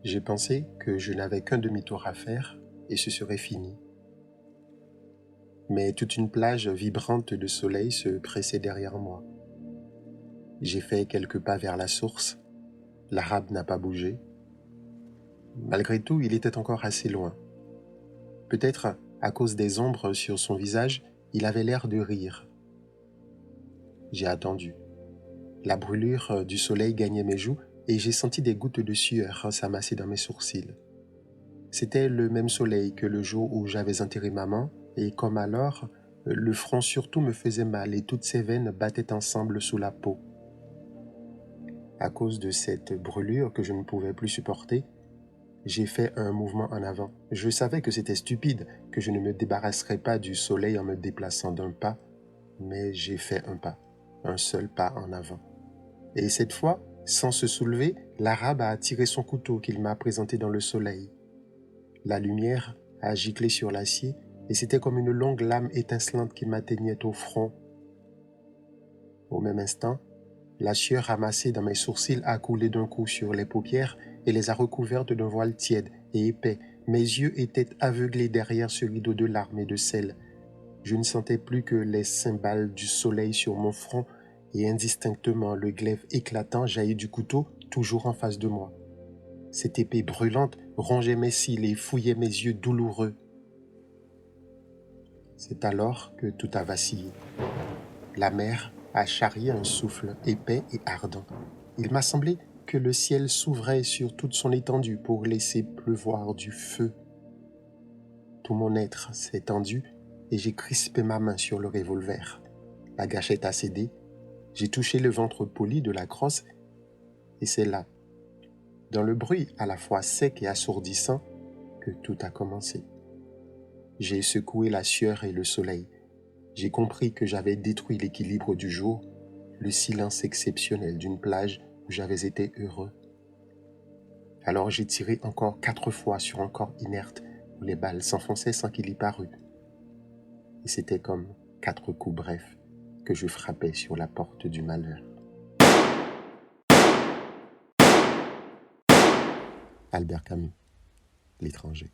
J'ai pensé que je n'avais qu'un demi-tour à faire et ce serait fini. Mais toute une plage vibrante de soleil se pressait derrière moi. J'ai fait quelques pas vers la source. L'arabe n'a pas bougé. Malgré tout, il était encore assez loin. Peut-être, à cause des ombres sur son visage, il avait l'air de rire. J'ai attendu. La brûlure du soleil gagnait mes joues et j'ai senti des gouttes de sueur s'amasser dans mes sourcils. C'était le même soleil que le jour où j'avais enterré maman et comme alors, le front surtout me faisait mal et toutes ses veines battaient ensemble sous la peau. À cause de cette brûlure que je ne pouvais plus supporter, j'ai fait un mouvement en avant. Je savais que c'était stupide, que je ne me débarrasserais pas du soleil en me déplaçant d'un pas, mais j'ai fait un seul pas en avant. Et cette fois, sans se soulever, l'arabe a tiré son couteau qu'il m'a présenté dans le soleil. La lumière a giclé sur l'acier et c'était comme une longue lame étincelante qui m'atteignait au front. Au même instant, la sueur ramassée dans mes sourcils a coulé d'un coup sur les paupières et les a recouvertes d'un voile tiède et épais. Mes yeux étaient aveuglés derrière ce rideau de larmes et de sel. Je ne sentais plus que les cymbales du soleil sur mon front et indistinctement le glaive éclatant jaillit du couteau toujours en face de moi. Cette épée brûlante rongeait mes cils et fouillait mes yeux douloureux. C'est alors que tout a vacillé. La mer a charrié un souffle épais et ardent. Il m'a semblé que le ciel s'ouvrait sur toute son étendue pour laisser pleuvoir du feu. Tout mon être s'est tendu et j'ai crispé ma main sur le revolver. La gâchette a cédé, j'ai touché le ventre poli de la crosse et c'est là, dans le bruit à la fois sec et assourdissant, que tout a commencé. J'ai secoué la sueur et le soleil. J'ai compris que j'avais détruit l'équilibre du jour, le silence exceptionnel d'une plage où j'avais été heureux. Alors j'ai tiré encore 4 fois sur un corps inerte où les balles s'enfonçaient sans qu'il y parût. Et c'était comme 4 coups brefs que je frappais sur la porte du malheur. Albert Camus, L'étranger.